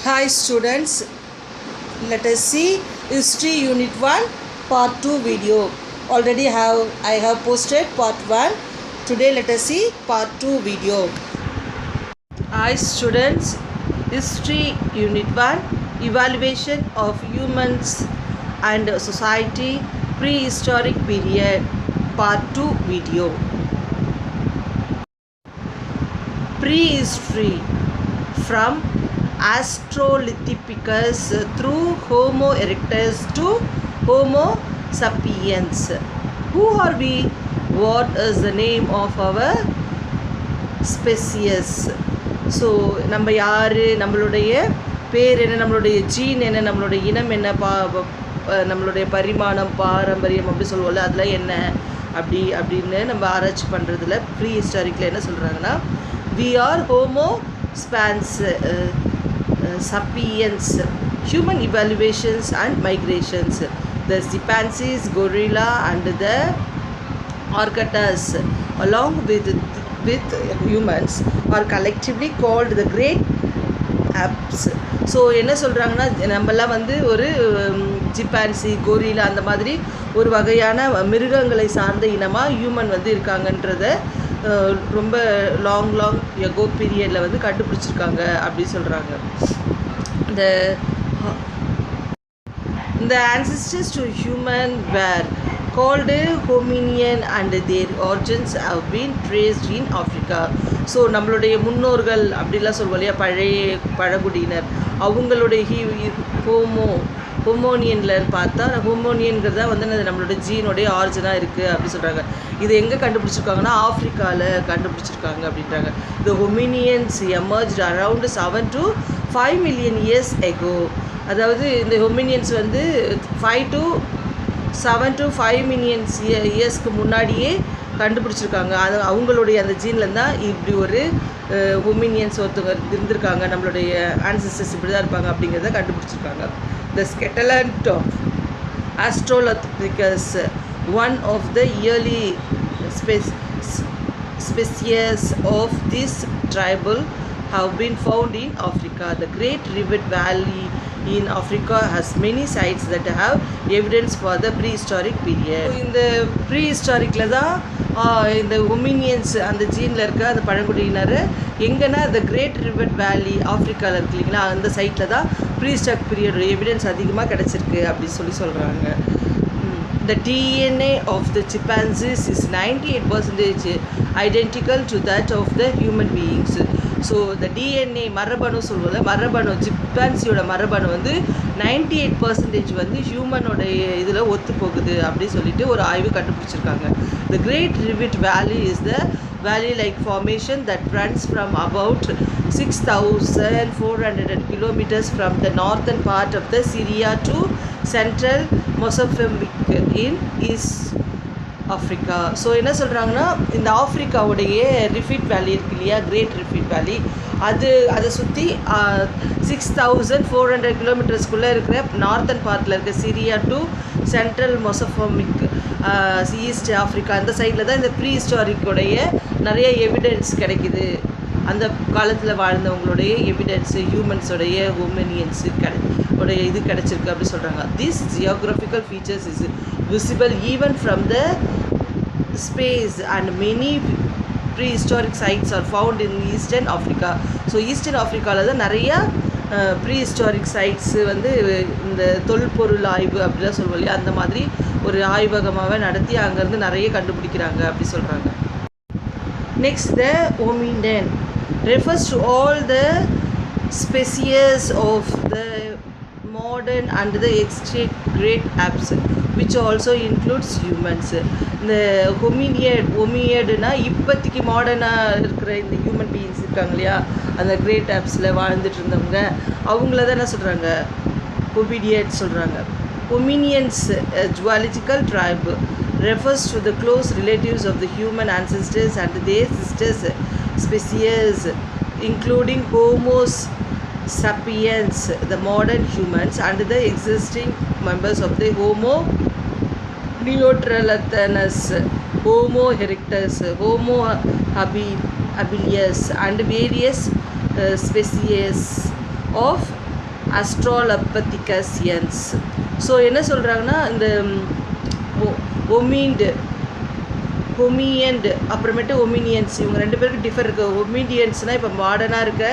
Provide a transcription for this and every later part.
Hi students, let us see History Unit 1 Part 2 video. Already I have posted Part 1. Today let us see Part 2 video. Hi students, History Unit 1 Evaluation of Humans and Society Prehistoric Period Part 2 video. Prehistory from Australopithecus through Homo erectus to Homo sapiens. Who are we? What is the name of our species? So நம்ம யார், நம்மளுடைய பேர் என்ன, நம்மளுடைய gene என்ன, நம்மளுடைய இனம் என்ன, நம்மளுடைய பரிமாணம், பாரம்பரியம் அப்படி சொல்லுவோம்ல, அதில் என்ன அப்படின்னு நம்ம ஆராய்ச்சி பண்ணுறதுல ப்ரீ ஹிஸ்டாரிக்கில் என்ன சொல்கிறாங்கன்னா, we are Homo sapiens, human evaluations and migrations. The chimpanzees, gorilla and the orcas along with humans are collectively called the great apes. So என்ன சொல்கிறாங்கன்னா, நம்மெல்லாம் ஒரு சிம்பான்சி, கொரிலா அந்த மாதிரி ஒரு வகையான மிருகங்களை சார்ந்த இனமாக ஹியூமன் இருக்காங்கன்றத ரொம்ப லாங் எகோ பீரியடில் கண்டுபிடிச்சிருக்காங்க அப்படி சொல்கிறாங்க. The ancestors to human were called hominian and their origins have been traced in Africa. So நம்மளுடைய முன்னோர்கள் அப்படிலாம் சொல்லுவோம் இல்லையா, பழங்குடியினர், அவங்களுடைய ஹோமோனியனில் பார்த்தா ஹோமோனியன்கிறது நம்மளோட ஜீனோடைய ஆரிஜினாக இருக்குது அப்படி சொல்கிறாங்க. இது எங்கே கண்டுபிடிச்சிருக்காங்கன்னா, ஆஃப்ரிக்காவில் கண்டுபிடிச்சிருக்காங்க அப்படின்றாங்க. The hominians emerged around 7 to 5 million years ago. அதாவது இந்த ஹொமினியன்ஸ் 7 to 5 million இயர்ஸ்க்கு முன்னாடியே கண்டுபிடிச்சிருக்காங்க. அது அவங்களுடைய அந்த ஜீனில் தான் இப்படி ஒரு ஹொமினியன்ஸ் ஒருத்தவங்க இருந்திருக்காங்க, நம்மளுடைய ஆன்சஸ்டர்ஸ் இப்படி தான் இருப்பாங்க அப்படிங்கிறத கண்டுபிடிச்சிருக்காங்க. The skeleton of Australopithecus, one of the early species of this tribe, have been found in Africa. The Great Rift Valley in Africa has many sites that have evidence for the prehistoric period. இந்த ப்ரீஹிஸ்டாரிக்கில் தான் இந்த ஒமினியன்ஸ் அந்த ஜீனில் இருக்க அந்த பழங்குடியினர் எங்கன்னா the Great Rift Valley ஆஃப்ரிக்காவில் இருக்கு இல்லைங்களா, அந்த சைட்டில் தான் ப்ரீஹிஸ்டாரிக் பீரியட் எவிடன்ஸ் அதிகமாக கிடச்சிருக்கு அப்படின்னு சொல்கிறாங்க. The DNA of the chimpanzees is 98% identical to that of the human beings. So இந்த டிஎன்ஏ மரபணு சொல்லுவோம்ல, மரபணு சிம்பான்சியோட மரபணு 98% ஹியூமனோடைய இதில் ஒத்து போகுது அப்படின்னு சொல்லிட்டு ஒரு ஆய்வு கண்டுபிடிச்சிருக்காங்க. The Great Rift Valley is the valley-like formation that runs from about 6,400 kilometers from the northern part of the Syria to central Mozambique in East Africa. So என்ன சொல்கிறாங்கன்னா, இந்த ஆஃப்ரிக்காவுடைய ரிஃபிட் வேலி இருக்கு இல்லையா, கிரேட் ரிஃபிட் வேலி, அதை சுற்றி 6,400 கிலோமீட்டர்ஸ்குள்ளே இருக்கிற நார்த்தன் பார்ட்டில் இருக்க Syria to central Mozambique east Africa, அந்த சைடில் தான் இந்த ப்ரீ ஹிஸ்டாரிக்குடைய நிறைய எவிடன்ஸ் கிடைக்கிது. அந்த காலத்தில் வாழ்ந்தவங்களுடைய எவிடன்ஸு, ஹியூமன்ஸோடைய ஹோமினியன்ஸு இது கிடச்சிருக்கு அப்படி சொல்கிறாங்க. This geographical features is visible even from the space and many prehistoric sites are found in eastern Africa. So eastern ஆஃப்ரிக்காவில் தான் நிறையா ப்ரீஹிஸ்டாரிக் சைட்ஸு இந்த தொல்பொருள் ஆய்வு அப்படிலாம் சொல்லுவோம் இல்லையா, அந்த மாதிரி ஒரு ஆய்வகமாகவே நடத்தி அங்கேருந்து நிறைய கண்டுபிடிக்கிறாங்க அப்படி சொல்கிறாங்க. Next, the hominian refers to all the species of the modern and the extinct great apes which also includes humans. இந்த ஹொமினியட்னா இப்போதைக்கு மாடர்னாக இருக்கிற இந்த ஹியூமன் பீயிங்ஸ் இருக்காங்க இல்லையா, அந்த கிரேட் ஆப்ஸில் வாழ்ந்துட்டு இருந்தவங்க, அவங்கள தான் என்ன சொல்கிறாங்க, ஹொமினியட் சொல்கிறாங்க. Hominins zoological tribe refers to the close relatives of the human ancestors and their sister species including Homo sapiens, the modern humans, and the existing members of the Homo neanderthalensis, Homo erectus, Homo habilis, and various species of australopithecines. So என்ன சொல்கிறாங்கன்னா இந்த ஹொமியண்ட் அப்புறமேட்டு ஒமினியன்ஸ் இவங்க 2 பேருக்கு differ இருக்குது. ஒமினியன்ஸ்னால் இப்போ மாடர்னாக இருக்க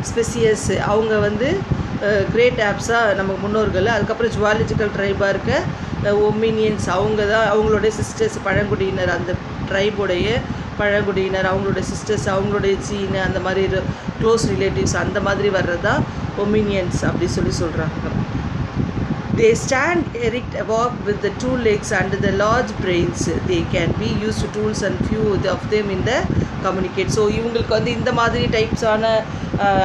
ஸ்பெசியஸ், அவங்க வந்து கிரேட் ஆப்ஸாக நம்ம முன்னோர்கள். அதுக்கப்புறம் ஜுவாலஜிக்கல் ட்ரைபாக இருக்க ஒமினியன்ஸ், அவங்க தான் அவங்களுடைய சிஸ்டர்ஸ், பழங்குடியினர், அந்த ட்ரைபுடைய பழங்குடியினர், அவங்களுடைய சிஸ்டர்ஸ், அவங்களுடைய ஜீனு, அந்த மாதிரி க்ளோஸ் ரிலேட்டிவ்ஸ், அந்த மாதிரி வர்றது தான் ஒமினியன்ஸ் அப்படி சொல்கிறாங்க. They stand erect above with the 2 legs and the large brains. They can be used to tools and few of them in the communicate. So இவங்களுக்கு வந்து இந்த மாதிரி டைப்ஸான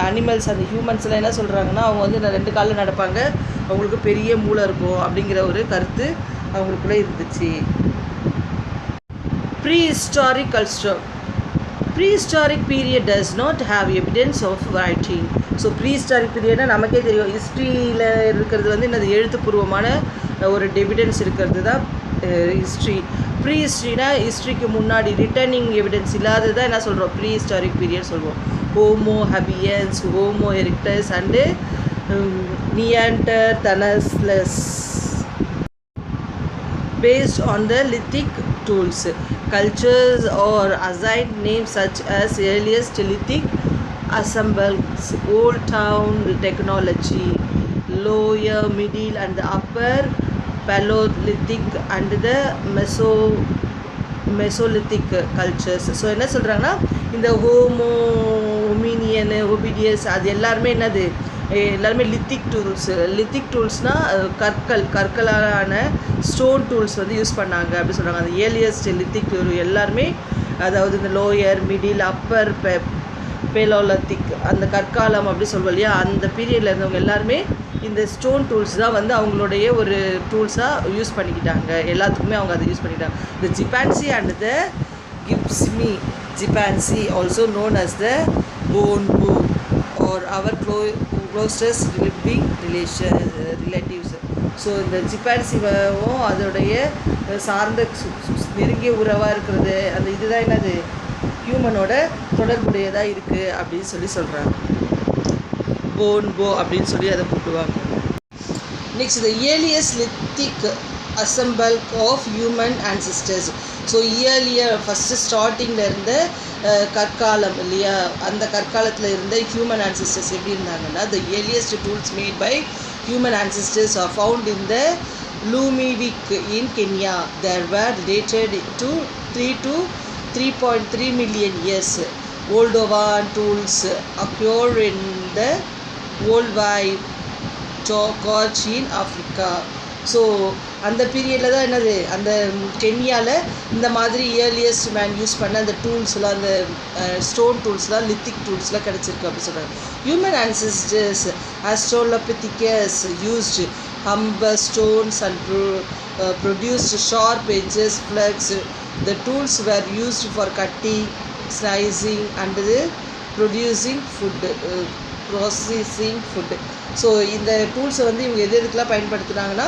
அனிமல்ஸ், அந்த ஹியூமன்ஸ்லாம் என்ன சொல்கிறாங்கன்னா, அவங்க வந்து 2 காலில் நடப்பாங்க, அவங்களுக்கு பெரிய மூளை இருக்கும் அப்படிங்கிற ஒரு கருத்து அவங்களுக்குள்ளே இருந்துச்சு. Prehistoric culture. Prehistoric period does not have evidence of writing. So prehistoric பீரியட்னா நமக்கே தெரியும், ஹிஸ்ட்ரியில் இருக்கிறது வந்து என்னது எழுத்துப்பூர்வமான ஒரு எவிடன்ஸ் இருக்கிறது தான் ஹிஸ்ட்ரி. ப்ரீஹிஸ்ட்ரினா ஹிஸ்ட்ரிக்கு முன்னாடி ரிட்டர்னிங் எவிடன்ஸ் இல்லாதது தான் என்ன சொல்கிறோம், ப்ரீஹிஸ்டாரிக் பீரியட் சொல்லுவோம். Homo sapiens, Homo erectus and Neanderthals based on the lithic tools. Cultures or assigned names such as earliest lithic assembles, old town technology, lower, middle and the upper paleolithic and the mesolithic cultures. So என்ன சொல்கிறாங்கன்னா, இந்த homo ஒமினியன் ஒபிடியஸ் அது எல்லாருமே என்னது, எல்லாருமே lithic டூல்ஸ்னால் கற்களான stone tools வந்து use பண்ணாங்க அப்படி சொல்கிறாங்க. அந்த ஏர்லியஸ்ட் லித்திக் எல்லாருமே, அதாவது இந்த லோயர், மிடில், அப்பர் பேலோலித்திக், அந்த கற்காலம் அப்படி சொல்லுவோம் இல்லையா, அந்த பீரியடில் இருந்தவங்க எல்லாருமே இந்த ஸ்டோன் டூல்ஸ் தான் வந்து அவங்களுடைய ஒரு டூல்ஸாக யூஸ் பண்ணிக்கிட்டாங்க. எல்லாத்துக்குமே அவங்க அதை யூஸ் பண்ணிக்கிட்டாங்க. இந்த chimpanzee and the pygmy chimpanzee also known as the bonobo or our closest living relatives. So இந்த ஜிம்பான்சிவும் அதோடைய சார்ந்த நெருங்கிய உறவாக இருக்கிறது, அந்த இதுதான் என்னது ஹியூமனோட தொடர்புடையதாக இருக்குது அப்படின்னு சொல்கிறாங்க. போன்போ அப்படின்னு சொல்லி அதை கூப்பிடுவாங்க. Next the earliest lithic assemble of human ancestors. So first ஸ்டார்டிங்கில் இருந்த கற்காலம் இல்லையா, அந்த கற்காலத்தில் இருந்த ஹியூமன் ancestors எப்படி இருந்தாங்கன்னா, the earliest tools made by human ancestors are found in the Lumivik in Kenya. They were dated to 3 to 3.3 million years. Oldovan tools occur in the worldwide Gorge in Africa. So அந்த பீரியடில் தான் என்னது, அந்த கென்யாவில் இந்த மாதிரி earliest man use பண்ண அந்த டூல்ஸ்லாம், அந்த ஸ்டோன் டூல்ஸ்லாம், லித்திக் டூல்ஸ்லாம் கிடச்சிருக்கு அப்படி சொல்கிறாங்க. Human ancestors Australopithecus used humber stones and produced sharp edges, plugs. The tools were used for cutting, slicing and processing food. So இந்த டூல்ஸை வந்து இவங்க எதுக்கெலாம் பயன்படுத்துனாங்கன்னா,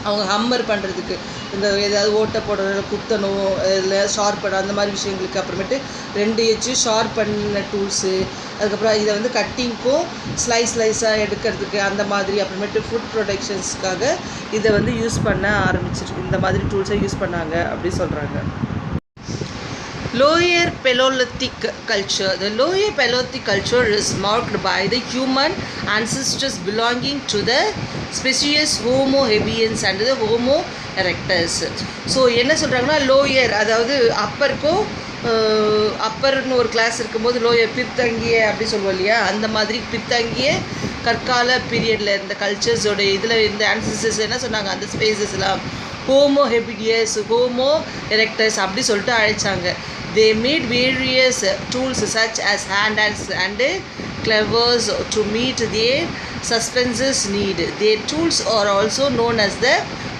அவங்க ஹம்மர் பண்ணுறதுக்கு, இந்த ஏதாவது ஓட்டை போடுற குத்தணும், இல்லை ஷார்ப் பண்ண அந்த மாதிரி விஷயங்களுக்கு, அப்புறமேட்டு 2 எட்ஜு ஷார்ப் பண்ண டூல்ஸு, அதுக்கப்புறம் இதை வந்து கட்டிங்க்கும் ஸ்லைஸாக எடுக்கிறதுக்கு அந்த மாதிரி, அப்புறமேட்டு ஃபுட் ப்ரொடக்ஷன்ஸ்க்காக இதை வந்து யூஸ் பண்ண ஆரம்பிச்சிருக்கு. இந்த மாதிரி டூல்ஸை யூஸ் பண்ணாங்க அப்படி சொல்கிறாங்க. Lower Paleolithic culture. The Lower Paleolithic culture is marked by the human ancestors belonging to the species Homo sapiens and the Homo erectus. So என்ன சொல்கிறாங்கன்னா, லோயர் அதாவது அப்பர்னு ஒரு கிளாஸ் இருக்கும்போது லோயர் பிற்தங்கிய அப்படி சொல்லுவோம் இல்லையா, அந்த மாதிரி பிற்தங்கிய கற்கால பீரியடில் இருந்த கல்ச்சர்ஸோட இதில் இந்த ஆன்சஸ்டர்ஸ் என்ன சொன்னாங்க, அந்த ஸ்பேசஸ்லாம் ஹோமோ ஹெபிடியஸ், ஹோமோ எரெக்டஸ் அப்படி சொல்லிட்டு அழைச்சாங்க. They made various tools such as hand axe and clevers to meet their subsistence need. Their tools are also known as the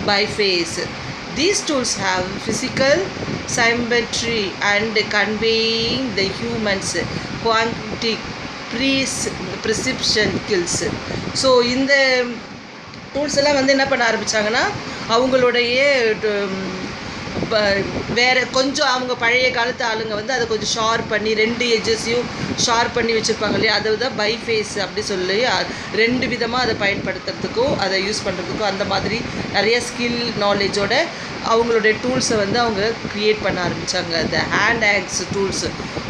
biface. These tools have physical symmetry and conveying the human's quantic perception skills. So இந்த tools எல்லாம் வந்து என்ன பண்ண ஆரம்பித்தாங்கன்னா, அவங்களுடைய வேறு கொஞ்சம் அவங்க பழைய காலத்து ஆளுங்க வந்து அதை கொஞ்சம் ஷார்ப் பண்ணி 2 எட்ஜஸையும் ஷார்ப் பண்ணி வச்சுருப்பாங்க இல்லையா, அதை தான் பைஃபேஸ் அப்படி சொல்லி 2 விதமாக அதை பயன்படுத்துறதுக்கும் அதை யூஸ் பண்ணுறதுக்கும் அந்த மாதிரி நிறைய ஸ்கில் நாலேஜோட அவங்களுடைய டூல்ஸை வந்து அவங்க க்ரியேட் பண்ண ஆரம்பித்தாங்க. The hand axe tools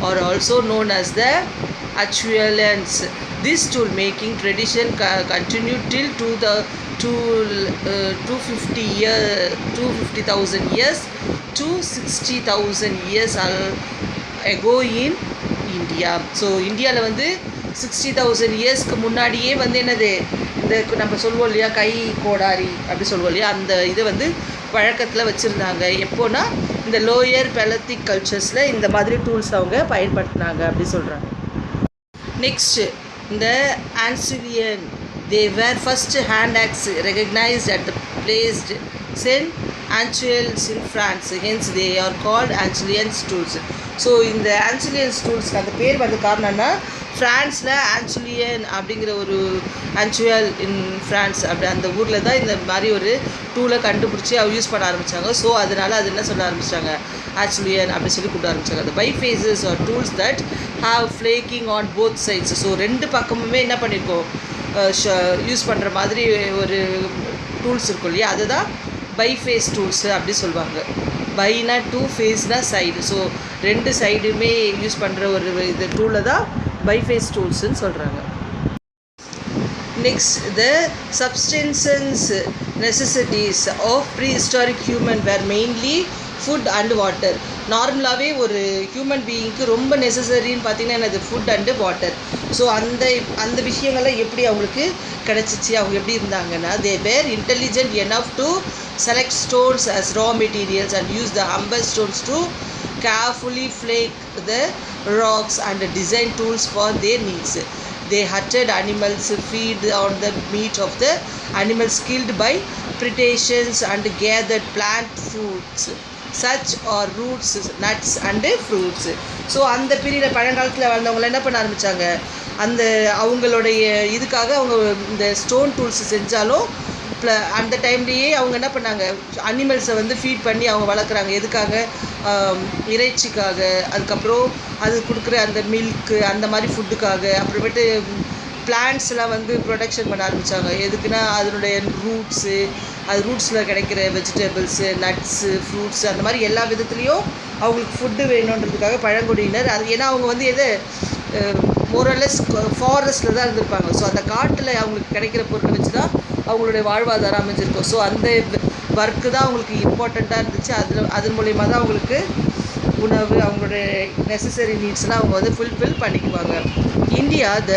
are also known as the Acheuleans. This tool making tradition continued till to the 250,000 years to 60,000 years ago in India. So இந்தியாவில் வந்து 60,000 இயர்ஸ்க்கு முன்னாடியே வந்து என்னது இந்த நம்ம சொல்லுவோம் இல்லையா கை கோடாரி அப்படி சொல்லுவோம் இல்லையா, அந்த இதை வந்து வழக்கத்தில் வச்சுருந்தாங்க. எப்போனா இந்த லோயர் பெலத்திக் கல்ச்சர்ஸில் இந்த மாதிரி டூல்ஸ் அவங்க பயன்படுத்தினாங்க அப்படி சொல்கிறாங்க. நெக்ஸ்ட்டு இந்த Ancilian, they were first hand axe recognized at the placed Saint Ancilians in France, hence they are called Ancilian tools. So இந்த Ancilian டூல்ஸ்க்கு அந்த பேர் வந்து காரணம்னா ஃப்ரான்ஸில் ஆன்சுலியன் அப்படிங்கிற ஒரு ஆன்சுவல் இன் ஃப்ரான்ஸ் அப்படி அந்த ஊரில் தான் இந்த மாதிரி ஒரு டூலை கண்டுபிடிச்சி யூஸ் பண்ண ஆரம்பித்தாங்க. ஸோ அதனால் அது என்ன சொல்ல ஆரம்பித்தாங்க, ஆன்சுலியன் அப்படி சொல்லி கூப்பிட ஆரம்பித்தாங்க. அந்த bifaces are tools that have flaking on both sides. So 2 பக்கமுமே என்ன பண்ணியிருக்கோம் யூஸ் பண்ணுற மாதிரி ஒரு டூல்ஸ் இருக்கும் இல்லையா, அதுதான் பைஃபேஸ் டூல்ஸு அப்படி சொல்லுவாங்க. பைனா 2, ஃபேஸ்னா சைடு. ஸோ 2 சைடுமே யூஸ் பண்ணுற ஒரு இது டூலை தான் பைஃபேஸ் டூல்ஸுன்னு சொல்கிறாங்க. Next the subsistence necessities of prehistoric human were mainly food and water. நார்மலாகவே ஒரு ஹியூமன் பீயிங்க்கு ரொம்ப நெசசரின்னு பார்த்தீங்கன்னா என்னது ஃபுட் அண்டு வாட்டர். ஸோ அந்த விஷயங்கள்லாம் எப்படி அவங்களுக்கு கிடச்சிச்சு, அவங்க எப்படி இருந்தாங்கன்னா they were intelligent enough to select stones as raw materials and use the humble stones to carefully flake the rocks and design tools for their needs. They hunted animals, feed on the meat of the animals killed by predations and gathered plant fruits such are roots, nuts and fruits. So அந்த பீரியடில் பழங்காலத்தில் வாழ்ந்தவங்களாம் என்ன பண்ண ஆரம்பித்தாங்க, அந்த அவங்களுடைய இதுக்காக அவங்க இந்த ஸ்டோன் டூல்ஸ் செஞ்சாலும் அந்த டைம்லேயே அவங்க என்ன பண்ணாங்க, அனிமல்ஸை வந்து ஃபீட் பண்ணி அவங்க வளர்க்குறாங்க. எதுக்காக, இறைச்சிக்காக, அதுக்கப்புறம் அது கொடுக்குற அந்த மில்க்கு அந்த மாதிரி ஃபுட்டுக்காக. அப்புறமேட்டு பிளான்ட்ஸ்லாம் வந்து ப்ரொடக்ஷன் பண்ண ஆரம்பித்தாங்க. எதுக்குன்னா அதனுடைய ரூட்ஸு, அது ரூட்ஸில் கிடைக்கிற வெஜிடபிள்ஸு, நட்ஸு, ஃப்ரூட்ஸு அந்த மாதிரி எல்லா விதத்துலேயும் அவங்களுக்கு ஃபுட்டு வேணுன்றதுக்காக பழங்குடியினர் அது ஏன்னா அவங்க வந்து எது மோரலஸ் ஃபாரஸ்ட்டில் தான் இருந்திருப்பாங்க. ஸோ அந்த காட்டில் அவங்களுக்கு கிடைக்கிற பொருளை வச்சு தான் அவங்களுடைய வாழ்வாதாரம் அமைஞ்சிருக்கும். ஸோ அந்த ஒர்க்கு தான் அவங்களுக்கு இம்பார்ட்டண்ட்டாக இருந்துச்சு. அதன் மூலயமா தான் அவங்களுக்கு உணவு, அவங்களுடைய நெசசரி நீட்ஸ்லாம் அவங்க வந்து ஃபுல்ஃபில் பண்ணிக்குவாங்க. India the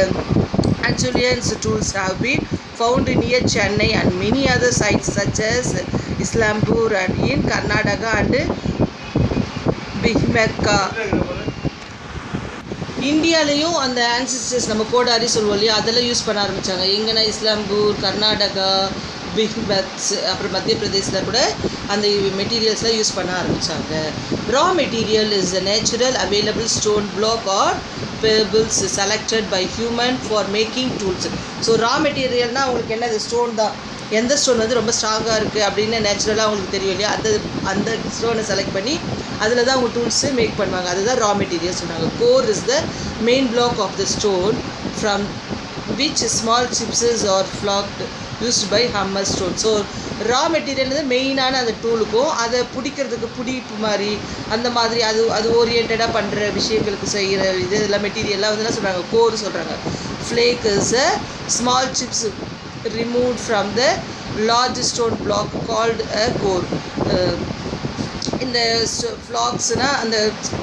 Ancilian tools have been found near Chennai and many other sites such as Islambur and in Karnataka and Bhimaka. இந்தியாலேயும் அந்த ஆன்சிஸ்டர்ஸ் நம்ம கோடாரி சொல்லுவோம் இல்லையா, அதெல்லாம் யூஸ் பண்ண ஆரம்பித்தாங்க. எங்கன்னா இஸ்லாம்பூர், கர்நாடகா, பிஹ்பக்ஸ், அப்புறம் மத்திய பிரதேசில் கூட அந்த மெட்டீரியல்ஸ்லாம் யூஸ் பண்ண ஆரம்பித்தாங்க. Raw material is a natural available stone block or pebbles selected by human for making tools. So raw மெட்டீரியல்னால் அவங்களுக்கு என்ன, அது ஸ்டோன் தான். எந்த ஸ்டோன் வந்து ரொம்ப ஸ்ட்ராங்காக இருக்குது அப்படின்னு நேச்சுரலாக அவங்களுக்கு தெரியும் இல்லையா, அந்த ஸ்டோனை செலக்ட் பண்ணி அதில் தான் அவங்க டூல்ஸு மேக் பண்ணுவாங்க. அதுதான் ரா மெட்டீரியல் சொன்னாங்க. Core is the main block of the stone from which small chips are flaked used by hammer stone. So raw material வந்து மெயினான அந்த டூலுக்கும் அதை பிடிக்கிறதுக்கு பிடிப்பு மாதிரி அந்த மாதிரி அது ஓரியன்டாக பண்ணுற விஷயங்களுக்கு செய்கிற இதெல்லாம் மெட்டீரியல்லாம் வந்து என்ன சொல்கிறாங்க, கோர் சொல்கிறாங்க. Flake is a small chips removed from the large stone block called a core. இந்த ஃப்ளாக்ஸ்னால் அந்த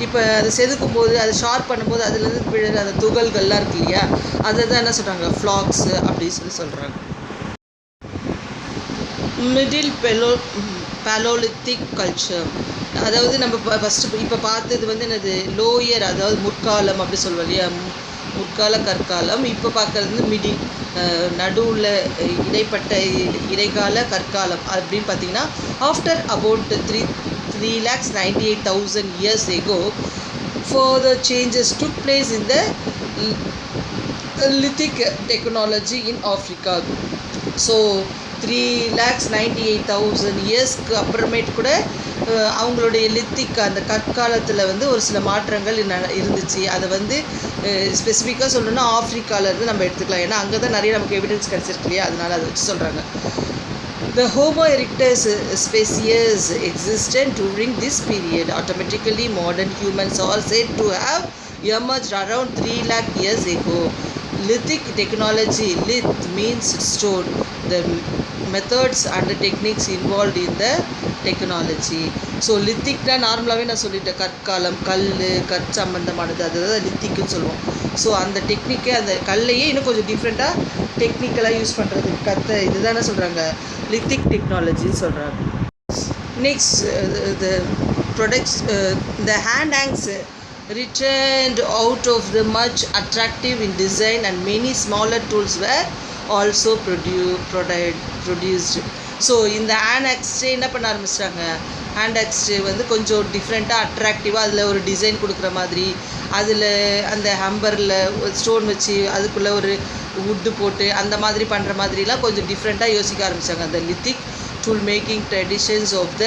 இப்போ அதை செதுக்கும் போது அதை ஷார்ப் பண்ணும்போது அதுலேருந்து விழுற அந்த துகள்கள்லாம் இருக்கு இல்லையா, அதை தான் என்ன சொல்கிறாங்க, ஃப்ளாக்ஸு அப்படின்னு சொல்கிறாங்க. மிடில் பேலோலித்திக் கல்ச்சர், அதாவது நம்ம ஃபஸ்ட்டு இப்போ பார்த்தது வந்து என்னது லோயர், அதாவது முற்காலம் அப்படி சொல்லுவோம் இல்லையா, முற்கால கற்காலம். இப்போ பார்க்குறது வந்து மிடில், நடுவில் இடைப்பட்ட இடைக்கால கற்காலம் அப்படின்னு பார்த்தீங்கன்னா after about 3,98,000 years ago further changes took place in the lithic technology in Africa. So 3,98,000 இயர்ஸ்க்கு அப்புறமேட்டு கூட அவங்களுடைய லித்திக் அந்த கற்காலத்தில் வந்து ஒரு சில மாற்றங்கள் இருந்துச்சு. அதை வந்து ஸ்பெசிஃபிக்காக சொல்லணும்னா ஆஃப்ரிக்காவிலேருந்து நம்ம எடுத்துக்கலாம். ஏன்னா அங்கே தான் நிறைய நமக்கு எவிடன்ஸ் கிடச்சிருக்கு இல்லையா, அதனால் அதை வச்சு சொல்கிறாங்க. The Homo erectus species existed during this period. Automatically, modern humans are said to have emerged around 3 lakh years ago. Lithic technology, lith means stone. The methods and the techniques involved in the technology. So லித்திக்னா நார்மலாகவே நான் சொல்லிட்டேன், கற்காலம், கல், கற்சம்பந்தமானது, அதுதான் லித்திக்குன்னு சொல்லுவோம். So அந்த டெக்னிக்கை, அந்த கல்லையே இன்னும் கொஞ்சம் டிஃப்ரெண்ட்டாக டெக்னிக்கலாக யூஸ் பண்ணுறதுக்கு இதுதானே சொல்கிறாங்க, லித்திக் டெக்னாலஜின்னு சொல்கிறாங்க. Next the products, the hand axe returned out of the much attractive in design and many smaller tools were also produced. So இந்த ஹேண்ட் ஆக்ஸ்டே என்ன பண்ண ஆரம்பிச்சிட்டாங்க, ஹேண்ட் ஆக்ஸ்டே வந்து கொஞ்சம் டிஃப்ரெண்ட்டாக அட்ராக்டிவாக அதில் ஒரு டிசைன் கொடுக்குற மாதிரி, அதில் அந்த ஹம்பரில் ஸ்டோன் வச்சு அதுக்குள்ளே ஒரு வுட்டு போட்டு அந்த மாதிரி பண்ணுற மாதிரிலாம் கொஞ்சம் டிஃப்ரெண்ட்டாக யோசிக்க ஆரம்பித்தாங்க. அந்த lithic tool making traditions of the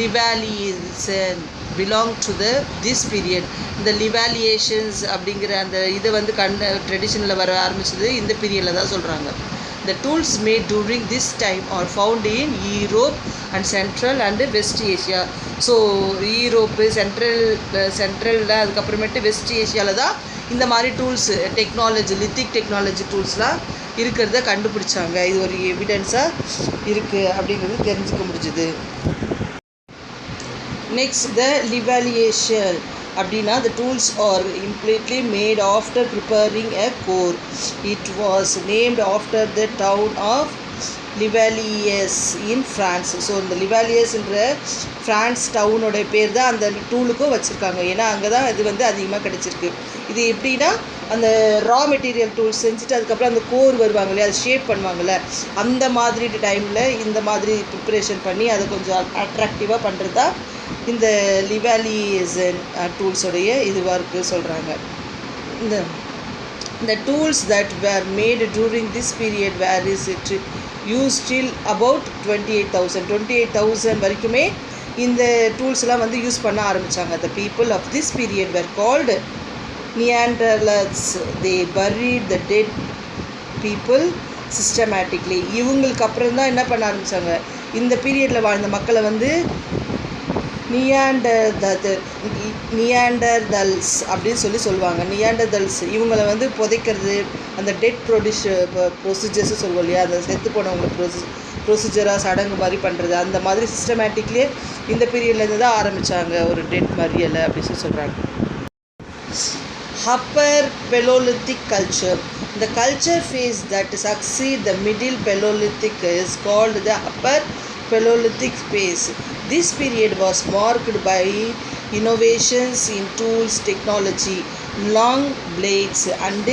Levalloisian belong to this period. இந்த லிவாலியேஷன்ஸ் அப்படிங்கிற அந்த இதை வந்து ட்ரெடிஷனில் வர ஆரம்பிச்சது இந்த பீரியடில் தான் சொல்கிறாங்க. The tools made during this time are found in Europe and Central and West Asia. So Europe, சென்ட்ரலில் அதுக்கப்புறமேட்டு வெஸ்ட் ஏஷியாவில் தான் இந்த மாதிரி டூல்ஸ் டெக்னாலஜி, லித்திக் டெக்னாலஜி டூல்ஸ்லாம் இருக்கிறத கண்டுபிடிச்சாங்க. இது ஒரு எவிடன்ஸாக இருக்குது அப்படிங்கிறது தெரிஞ்சுக்க முடிஞ்சுது. நெக்ஸ்ட் த லிவாலியேஷன் அப்படின்னா the tools are completely made after preparing a core. It was named after the town of Levallois in France. So இந்த லிவாலியஸ்ன்ற ஃப்ரான்ஸ் டவுனோட பேர் தான் அந்த டூலுக்கும் வச்சுருக்காங்க. ஏன்னா அங்கே தான் இது வந்து அதிகமாக கிடச்சிருக்கு. இது எப்படின்னா அந்த ரா மெட்டீரியல் டூல்ஸ் செஞ்சுட்டு அதுக்கப்புறம் அந்த கோர் வருவாங்களே, அதை ஷேப் பண்ணுவாங்கள்ல, அந்த மாதிரி டைமில் இந்த மாதிரி ப்ரிப்ரேஷன் பண்ணி அதை கொஞ்சம் அட்ராக்டிவாக பண்ணுறது தான் இந்த லிவாலியேஷன் டூல்ஸோடைய இதுவாக இருக்குது சொல்கிறாங்க. இந்த tools that were made during this period were used till about 28,000 வரைக்குமே இந்த டூல்ஸ்லாம் வந்து யூஸ் பண்ண ஆரம்பித்தாங்க. The people of this period were called Neanderthals. They buried the dead people systematically. இவங்களுக்கு அப்புறம் தான் என்ன பண்ண ஆரம்பித்தாங்க, இந்த பீரியடில் வாழ்ந்த மக்களை வந்து நியாண்டர்தல்ஸ் அப்படின்னு சொல்லுவாங்க. நியாண்டர்தல்ஸ் இவங்களை வந்து புதைக்கிறது, அந்த டெட் ப்ரொசீஜர்ஸு சொல்லுவோம் இல்லையா, அந்த செத்து போனவங்களை ப்ரொசீஜராக சடங்கு மாதிரி பண்ணுறது, அந்த மாதிரி சிஸ்டமேட்டிக்லேயே இந்த பீரியட்லேருந்து தான் ஆரம்பித்தாங்க ஒரு டெட் மறியலை அப்படின்னு சொல்கிறாங்க. Upper Palaeolithic culture. The culture phase that succeeds the middle Paleolithic is called the upper Paleolithic phase. This period was marked by innovations in tools technology. Long blades and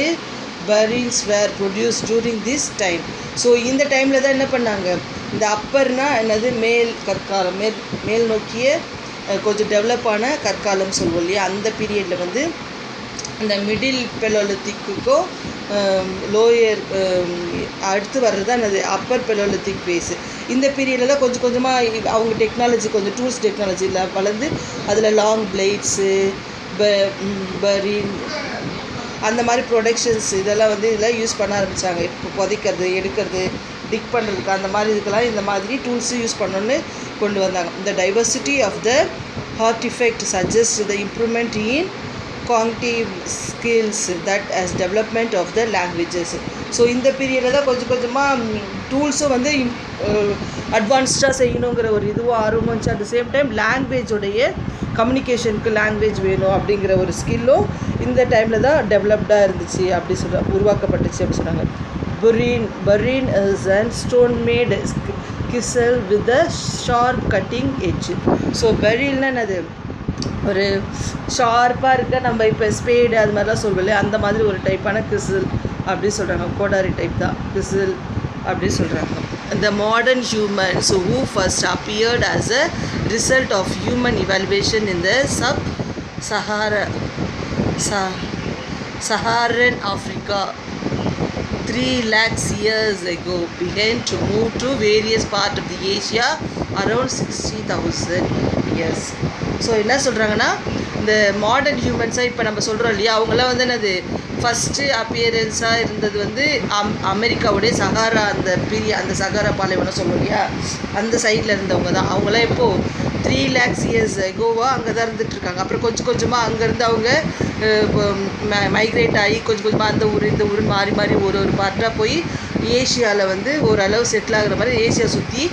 burins were produced during this time. So இந்த டைமில் தான் என்ன பண்ணாங்க, இந்த அப்பர்னா என்னது, மேல் கற்காலம், மேல் நோக்கிய கொஞ்சம் டெவலப்பான கற்காலம் சொல்லுவோம் இல்லையா, அந்த பீரியடில் வந்து இந்த மிடில் பெலோலித்திக்கும் லோயர் அடுத்து வர்றது தான் அது அப்பர் பெலோலித்திக் ஃபேஸு. இந்த பீரியடில் தான் கொஞ்சம் கொஞ்சமாக அவங்க டெக்னாலஜி, கொஞ்சம் டூல்ஸ் டெக்னாலஜியில் வளர்ந்து அதில் லாங் பிளேட்ஸு, பரின், அந்த மாதிரி ப்ரொடக்ஷன்ஸ் இதெல்லாம் வந்து இதில் யூஸ் பண்ண ஆரம்பித்தாங்க. இப்போ புதைக்கிறது, எடுக்கிறது, டிக் பண்ணுறதுக்கு அந்த மாதிரி இதுக்கெல்லாம் இந்த மாதிரி டூல்ஸு யூஸ் பண்ணணுன்னு கொண்டு வந்தாங்க. இந்த diversity of the artifact suggest the improvement in cognitive skills that as development of the languages. So இந்த பீரியடில் தான் கொஞ்சம் கொஞ்சமாக டூல்ஸும் வந்து அட்வான்ஸ்டாக செய்யணுங்கிற ஒரு இதுவும் ஆர்வம் வந்துச்சு. அட் த சேம் டைம் லாங்குவேஜோடைய கம்யூனிகேஷனுக்கு லாங்குவேஜ் வேணும் அப்படிங்கிற ஒரு ஸ்கில்லும் இந்த டைமில் தான் டெவலப்டாக இருந்துச்சு அப்படி உருவாக்கப்பட்டுச்சு அப்படி சொன்னாங்க. Burin is and stone made chisel with a sharp cutting edge. So பரீல்னா என்னது, ஒரு ஷார்ப்பாக இருக்க, நம்ம இப்போ ஸ்பேடு அது மாதிரிலாம் சொல்லுவோம் இல்லையா, அந்த மாதிரி ஒரு டைப்பான கிசில் அப்படி சொல்கிறாங்க. கோடாரி டைப் தான் கிசில் அப்படி சொல்கிறாங்க. The modern humans who first appeared as a result of human evaluation in the Saharan Africa 3 lakhs years ago began to move to various parts of the Asia around 60,000 years. So என்ன சொல்கிறாங்கன்னா, இந்த modern ஹியூமன்ஸாக இப்போ நம்ம சொல்கிறோம் இல்லையா, அவங்களாம் வந்து என்னது ஃபஸ்ட்டு அப்பியரன்ஸாக இருந்தது வந்து அமெரிக்காவுடைய சகாரா அந்த சகாரா பாலைவனம் சொல்லுவோம் இல்லையா, அந்த சைடில் இருந்தவங்க தான். அவங்களாம் இப்போது 3 lakhs years agoவாக அங்கே தான் இருந்துகிட்ருக்காங்க. அப்புறம் கொஞ்சம் கொஞ்சமாக அங்கேருந்து அவங்க மைக்ரேட் ஆகி கொஞ்சம் கொஞ்சமாக அந்த ஊர் இந்த ஊர் மாறி மாறி ஒரு பார்ட்டாக போய் ஏஷியாவில் வந்து ஓரளவு செட்டில் ஆகிற மாதிரி ஏஷியா சுற்றி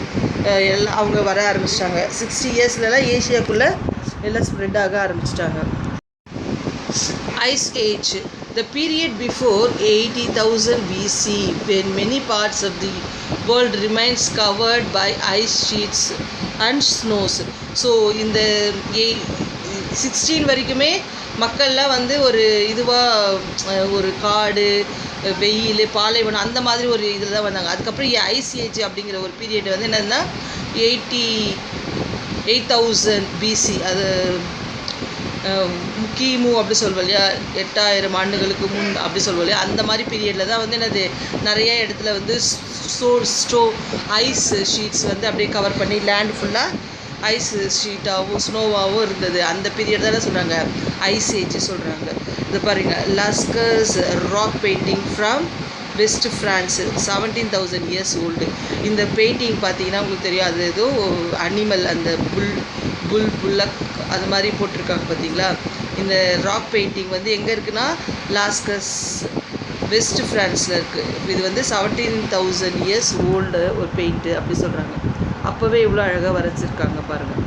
எல்லாம் அவங்க வர ஆரம்பிச்சிட்டாங்க. 60 yearsலலாம் ஏஷியாக்குள்ளே எல்லாம் ஸ்ப்ரெட் ஆக ஆரம்பிச்சிட்டாங்க. Ice Age, the period before 80,000 BC, when many parts of the world remains covered by ice sheets and snows. So இந்த 16 வரைக்குமே மக்கள்லாம் வந்து ஒரு இதுவாக ஒரு காடு வெயில் பாலைவனம் அந்த மாதிரி ஒரு இதில் தான் வந்தாங்க. அதுக்கப்புறம் ஐஸ் ஏஜ் அப்படிங்கிற ஒரு பீரியட் வந்து என்னதுன்னா 80,000 BC, அது கிமு அப்படி சொல்வோம் இல்லையா, 8000 ஆண்டுகளுக்கு முன் அப்படி சொல்வோம் இல்லையா, அந்த மாதிரி பீரியடில் தான் வந்து என்னது நிறைய இடத்துல வந்து ஐஸ் ஷீட்ஸ் வந்து அப்படியே கவர் பண்ணி லேண்ட் ஃபுல்லாக ஐஸ் ஷீட்டாகவும் ஸ்னோவாகவும் இருந்தது. அந்த பீரியட் தானே சொல்கிறாங்க ஐஸ் ஏஜ் சொல்கிறாங்க. இது பாருங்கள், Lascaux rock painting from west France 17,000 years old. இந்த பெயிண்டிங் பார்த்தீங்கன்னா உங்களுக்கு தெரியும், அது ஏதோ அனிமல் அந்த புல்லக் அது மாதிரி போட்டிருக்காங்க பார்த்தீங்களா. இந்த ராக் பெயிண்டிங் வந்து எங்கே இருக்குன்னா லாஸ்கஸ் வெஸ்ட் ஃப்ரான்ஸில் இருக்குது. இது வந்து 17,000 years ஓல்டு ஒரு பெயிண்ட்டு அப்படி சொல்கிறாங்க. அப்போவே இவ்வளோ அழகாக வரைச்சிருக்காங்க பாருங்கள்.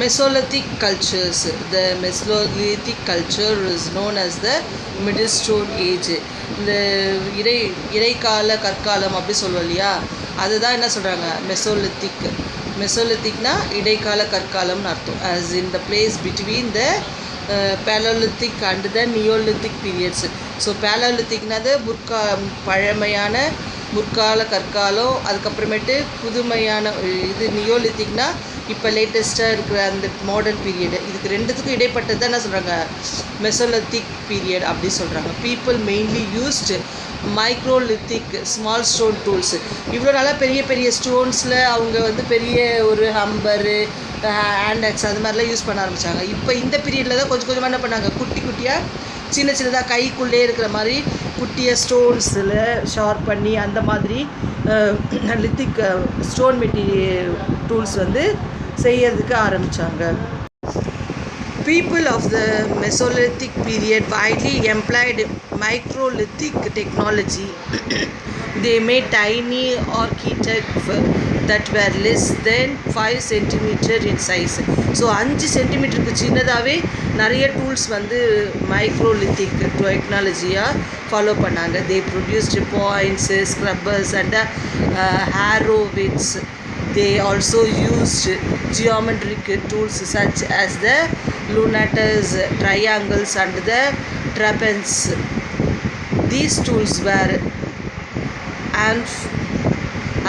Mesolithic cultures. The Mesolithic culture is known as the Middle Stone Age. இந்த இடைக்கால கற்காலம் அப்படி சொல்லுவோம் இல்லையா, அதுதான் என்ன சொல்கிறாங்க மெசோலித்திக். மெசோலித்திக்னா இடைக்கால கற்காலம்னு அர்த்தம். as in the place between the Paleolithic and the Neolithic periods. So பேலோலித்திக்னாது பழமையான முற்கால கற்காலம், அதுக்கப்புறமேட்டு புதுமையான இது நியோலித்திக்னா இப்போ லேட்டஸ்ட்டாக இருக்கிற அந்த மாடர்ன் பீரியடு. இதுக்கு ரெண்டுத்துக்கும் இடைப்பட்டது தான் என்ன சொல்கிறாங்க மெசோலித்திக் பீரியட் அப்படி சொல்கிறாங்க. People mainly used microlithic small stone tools. இவ்வளோ நல்லா பெரிய பெரிய ஸ்டோன்ஸில் அவங்க வந்து பெரிய ஒரு ஹம்பரு ஹேண்டக்ஸ் அது மாதிரிலாம் யூஸ் பண்ண ஆரம்பித்தாங்க. இப்போ இந்த பீரியடில் தான் கொஞ்சம் கொஞ்சமாக என்ன பண்ணாங்க, குட்டி குட்டியாக சின்ன சின்னதாக கைக்குள்ளே இருக்கிற மாதிரி குட்டியாக ஸ்டோன்ஸில் ஷார்ப் பண்ணி அந்த மாதிரி லித்திக் ஸ்டோன் மெட்டீரியல் டூல்ஸ் வந்து செய்யறதுக்கு ஆரம்பித்தாங்க. People of the Mesolithic period widely employed microlithic technology. They made tiny architects that were less than 5 centimeter in size. So 5 சென்டிமீட்டருக்கு சின்னதாகவே நிறைய டூல்ஸ் வந்து மைக்ரோலித்திக் டெக்னாலஜியாக ஃபாலோ பண்ணாங்க. They produced points scrapers and arrowheads. They also used geometric tools such as the lunators, triangles and the trapeze. These tools were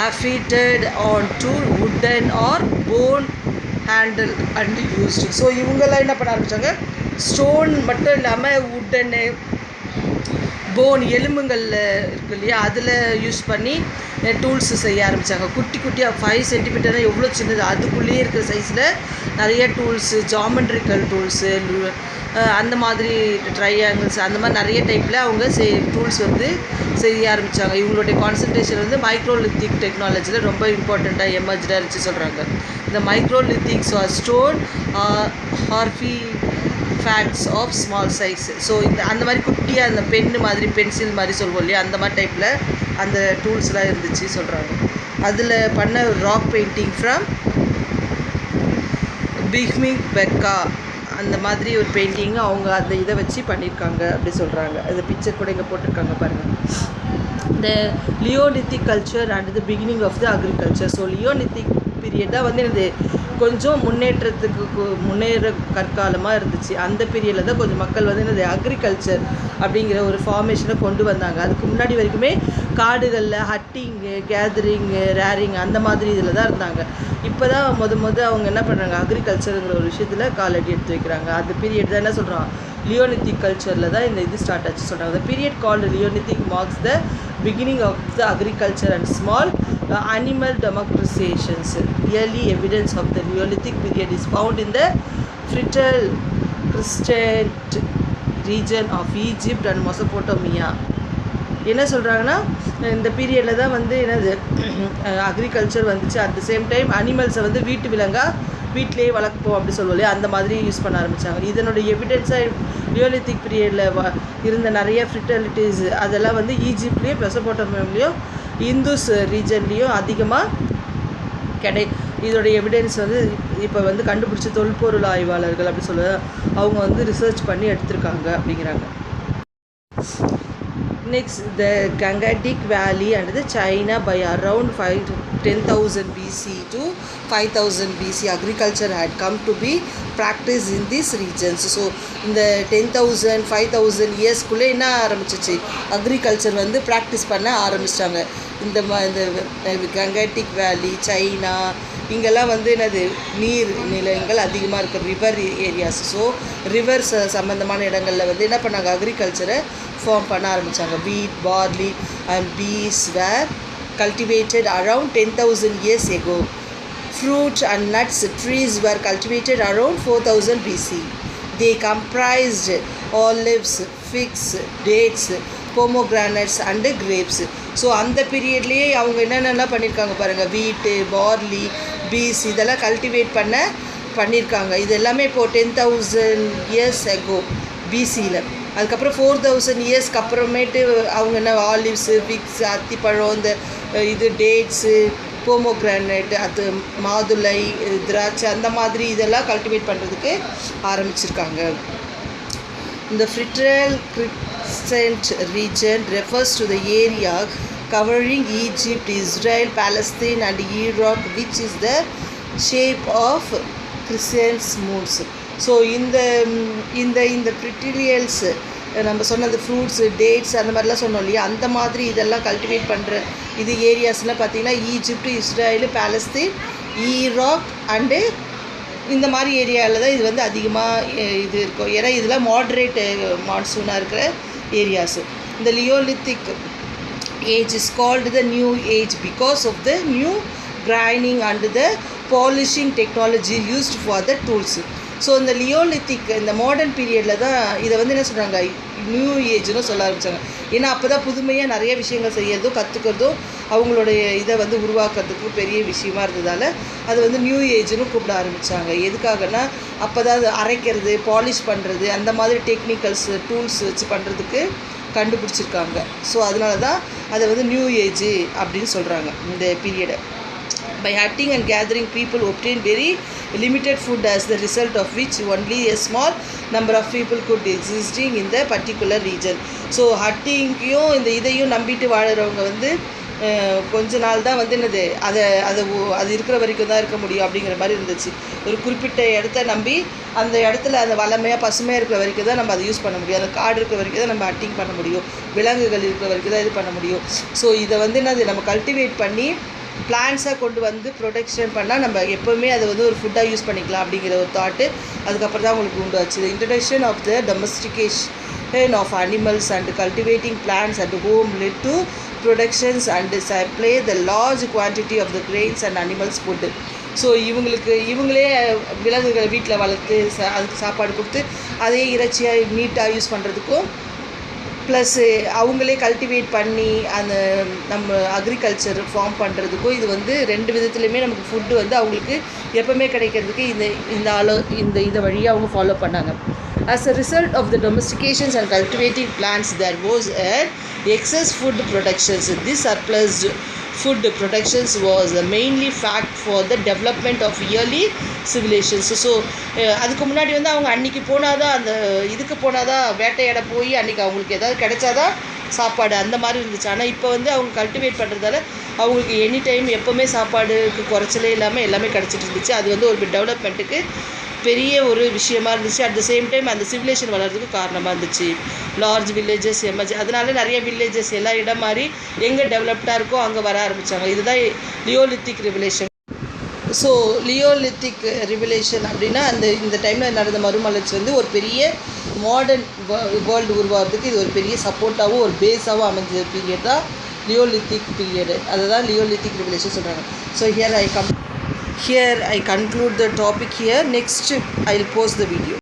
affixed onto wooden or bone handle and used. So இவங்கெல்லாம் என்ன பண்ண ஆரம்பித்தாங்க, stone மட்டும் இல்லாமல் வுட்டனு phone எலும்புங்களில் இருக்கு இல்லையா, அதில் use பண்ணி டூல்ஸ் செய்ய ஆரம்பித்தாங்க. குட்டி குட்டியாக 5 சென்டிமீட்டர்னா எவ்வளோ சின்னது, அதுக்குள்ளேயே இருக்கிற சைஸில் நிறைய டூல்ஸு, ஜாமெண்ட்ரிக்கல் டூல்ஸு அந்த மாதிரி ட்ரையாங்கிள்ஸ் அந்த மாதிரி நிறைய டைப்பில் அவங்க டூல்ஸ் வந்து செய்ய ஆரம்பித்தாங்க. இவங்களுடைய கான்சன்ட்ரேஷன் வந்து மைக்ரோலித்திக் டெக்னாலஜியில் ரொம்ப இம்பார்ட்டண்ட்டாக எமர்ஜாக இருந்துச்சு சொல்கிறாங்க. இந்த microlithics are stone artefacts of small size. So இந்த அந்த மாதிரி குட்டியாக அந்த பென்னு மாதிரி பென்சில் மாதிரி சொல்லுவோம் இல்லையா, அந்த மாதிரி டைப்பில் அந்த டூல்ஸ்லாம் இருந்துச்சு சொல்கிறாங்க. அதில் பண்ண ராக் பெயிண்டிங் ஃப்ரம் பிக்மிங் பெக்கா அந்த மாதிரி ஒரு பெயிண்டிங் அவங்க அந்த இதை வச்சு பண்ணியிருக்காங்க அப்படி சொல்கிறாங்க. அந்த பிக்சர் கூட இங்கே போட்டிருக்காங்க பாருங்கள். The Neolithic culture and the beginning of the agriculture. So Neolithic period தான் வந்து எனக்கு கொஞ்சம் முன்னேற கற்காலமாக இருந்துச்சு. அந்த பீரியடில் தான் கொஞ்சம் மக்கள் வந்து என்னது அக்ரிகல்ச்சர் அப்படிங்கிற ஒரு ஃபார்மேஷனை கொண்டு வந்தாங்க. அதுக்கு முன்னாடி வரைக்குமே காடுகளில் ஹட்டிங்கு, கேதரிங்கு, ரேரிங் அந்த மாதிரி இதில் தான் இருந்தாங்க. இப்போ தான் அவங்க என்ன பண்ணுறாங்க, அக்ரிகல்ச்சருங்கிற ஒரு விஷயத்தில் காலடி எடுத்து வைக்கிறாங்க. அந்த பீரியட் தான் என்ன சொல்கிறோம் லியோலித்திக் கல்ச்சரில் தான் இந்த இது ஸ்டார்ட் ஆச்சு சொல்கிறாங்க. The period called Neolithic marks the beginning of the agriculture and small animal domestications. Early evidence of the Neolithic period is found in the Fertile Crescent region of Egypt and Mesopotamia. என்ன சொல்கிறாங்கன்னா இந்த பீரியடில் தான் வந்து என்னது agriculture வந்துச்சு. At the same time அனிமல்ஸை வந்து வீட்டு விலங்காக வீட்டிலேயே வளர்ப்போம் அப்படி சொல்லுவோம் இல்லையா, அந்த மாதிரி யூஸ் பண்ண ஆரம்பித்தாங்க. இதனுடைய எவிடென்ஸாக நியோலித்திக் பீரியடில் இருந்த நிறைய ஃபிர்டிலிட்டிஸ் அதெல்லாம் வந்து ஈஜிப்ட்லேயும் மெசபோட்டோமியாவிலையும் இந்துஸ் ரீஜன்லேயும் அதிகமாக இதோடைய எவிடென்ஸ் வந்து இப்போ வந்து கண்டுபிடிச்ச தொல்பொருள் ஆய்வாளர்கள் அப்படி சொல்ல அவங்க வந்து ரிசர்ச் பண்ணி எடுத்திருக்காங்க அப்படிங்கிறாங்க. Next, the Gangetic Valley and the China by around 10,000 BC to 5,000 BC agriculture had come to be practiced in these regions. So இந்த 10,000 5,000 இயர்ஸ்க்குள்ளே என்ன ஆரம்பிச்சிச்சு, அக்ரிகல்ச்சர் வந்து ப்ராக்டிஸ் பண்ண ஆரம்பிச்சிட்டாங்க. இந்த கங்கேட்டிக் வேலி, சைனா இங்கெல்லாம் வந்து என்னது நீர் நிலையங்கள் அதிகமாக இருக்குது, ரிவர் ஏரியாஸ். ஸோ ரிவர்ஸ் சம்மந்தமான இடங்களில் வந்து என்ன பண்ணாங்க, அக்ரிகல்ச்சரை ஃபார்ம் பண்ண ஆரம்பித்தாங்க. Wheat, barley and peas were cultivated around 10,000 years ago. Fruit and nuts trees were cultivated around 4,000 BC. They comprised olives, figs, dates, pomegranates and grapes. So அந்த பீரியட்லேயே அவங்க என்னென்னலாம் பண்ணியிருக்காங்க பாருங்கள், வீட்டு, பார்லி, பீஸ் இதெல்லாம் கல்டிவேட் பண்ணியிருக்காங்க. இது எல்லாமே இப்போது 10,000 years ago பிசியில். அதுக்கப்புறம் 4,000 இயர்ஸ்க்கு அப்புறமேட்டு அவங்க என்ன ஆலிவ்ஸு, ஃபிக்ஸ், அத்திப்பழம், இந்த இது டேட்ஸு, போமோகிரானேட், அது மாதுளை, திராட்சை அந்த மாதிரி இதெல்லாம் கல்டிவேட் பண்ணுறதுக்கு ஆரம்பிச்சிருக்காங்க. இந்த Fertile Crescent region refers to the area covering Egypt, Israel, Palestine and Iraq, which is the shape of crescent moons. So இந்த ப்ரிட்டிலியல்ஸ் நம்ம சொன்னது ஃப்ரூட்ஸு, டேட்ஸ் அந்த மாதிரிலாம் சொன்னோம் இல்லையா, அந்த மாதிரி இதெல்லாம் கல்டிவேட் பண்ணுற இது ஏரியாஸ்லாம் பார்த்திங்கன்னா Egypt, Israel, Palestine, Iraq and இந்த மாதிரி ஏரியாவில் தான் இது வந்து அதிகமாக இது இருக்கும். ஏன்னா இதெல்லாம் மாட்ரேட் மான்சூனாக இருக்கிற ஏரியாஸு. இந்த Neolithic age is called the new age because of the new grinding and the polishing technology used for the tools. So இந்த லியோலித்திக் இந்த மாடர்ன் பீரியடில் தான் இதை வந்து என்ன சொல்கிறாங்க, நியூ ஏஜ்னு சொல்ல ஆரம்பித்தாங்க. ஏன்னா அப்போ தான் புதுமையாக நிறைய விஷயங்கள் செய்யறதும் கற்றுக்கிறதும் அவங்களுடைய இதை வந்து உருவாக்குறதுக்கு பெரிய விஷயமா இருந்ததால் அது வந்து நியூ ஏஜ்னு கூப்பிட ஆரம்பித்தாங்க. எதுக்காகனா அப்போ தான் அது அரைக்கிறது, பாலிஷ் பண்ணுறது அந்த மாதிரி டெக்னிக்கல்ஸ் டூல்ஸ் வச்சு பண்ணுறதுக்கு கண்டுபிடிச்சிருக்காங்க. ஸோ அதனால தான் அதை வந்து நியூ ஏஜ் அப்படின்னு சொல்கிறாங்க இந்த பீரியடை. By hunting and gathering, people obtained very limited food, as the result of which only a small number of people could existing in the particular region. So ஹட்டிங்கையும் இந்த இதையும் நம்பிட்டு வாழறவங்க வந்து கொஞ்ச நாள் தான் வந்து என்னது அது இருக்கிற வரைக்கும் தான் இருக்க முடியும் அப்படிங்கிற மாதிரி இருந்துச்சு. ஒரு குறிப்பிட்ட இடத்த நம்பி அந்த இடத்துல அந்த வளமையாக பசுமையாக இருக்கிற வரைக்கும் தான் நம்ம அதை யூஸ் பண்ண முடியும். அந்த காடு இருக்கிற வரைக்கும் தான் நம்ம ஹட்டிங் பண்ண முடியும், விலங்குகள் இருக்கிற வரைக்கும் தான் இது பண்ண முடியும். ஸோ இதை வந்து என்னது நம்ம கல்டிவேட் பண்ணி பிளான்ஸாக கொண்டு வந்து ப்ரொடக்ஷன் பண்ணால் நம்ம எப்போவுமே அதை வந்து ஒரு ஃபுட்டாக யூஸ் பண்ணிக்கலாம் அப்படிங்கிற ஒரு தாட்டு அதுக்கப்புறம் தான் உங்களுக்கு உண்டாச்சு. The introduction of the domestication of animals and cultivating plants at home led to productions and supply the large quantity of the grains and animals food. So இவங்களே விலங்குகளை வீட்டில் வளர்த்து அதுக்கு சாப்பாடு கொடுத்து அதே இறைச்சியாக மீட்டாக யூஸ் பண்ணுறதுக்கும் ப்ளஸ்ஸு அவங்களே கல்டிவேட் பண்ணி அந்த நம்ம அக்ரிகல்ச்சர் ஃபார்ம் பண்ணுறதுக்கும் இது வந்து ரெண்டு விதத்துலையுமே நமக்கு ஃபுட்டு வந்து அவங்களுக்கு எப்போவுமே கிடைக்கிறதுக்கு இந்த இதை வழியாக அவங்க ஃபாலோ பண்ணாங்க. As a result of the domestications and cultivating plants, there was an excess food productions. This surplus food productions was mainly fact for the development of early civilizations. So அதுக்கு முன்னாடி வந்து அவங்க அன்றைக்கி போனாதான் அந்த இதுக்கு போனாதான் வேட்டையாட போய் அன்றைக்கி அவங்களுக்கு ஏதாவது கிடைச்சாதான் சாப்பாடு அந்த மாதிரி இருந்துச்சு. ஆனால் இப்போ வந்து அவங்க கல்டிவேட் பண்ணுறதால அவங்களுக்கு எனி டைம் எப்போவுமே சாப்பாடுக்கு குறைச்சலே இல்லாமல் எல்லாமே கிடச்சிட்டு இருந்துச்சு. அது வந்து ஒரு டெவலப்மெண்ட்டுக்கு பெரிய ஒரு விஷயமா இருந்துச்சு. அட் த சேம் டைம் அந்த சிவிலேஷன் வளர்கிறதுக்கு காரணமாக இருந்துச்சு. லார்ஜ் வில்லேஜஸ் அதனால நிறைய வில்லேஜஸ் எல்லா இடம் மாதிரி எங்கே டெவலப்டாக இருக்கோ அங்கே வர ஆரம்பித்தாங்க. இதுதான் லியோலித்திக் ரெவல்யூஷன். ஸோ லியோலித்திக் ரிவலேஷன் அப்படின்னா இந்த டைமில் நடந்த மறுமலர்ச்சி வந்து ஒரு பெரிய மாடர்ன் வேர்ல்டு உருவாகிறதுக்கு இது ஒரு பெரிய சப்போர்ட்டாகவும் ஒரு பேஸாகவும் அமைஞ்ச பீரியட் தான் லியோலித்திக் பீரியடு. அதை தான் லியோலித்திக் ரிவலேஷன் சொல்கிறாங்க. So here I conclude the topic here. Next I'll post the video.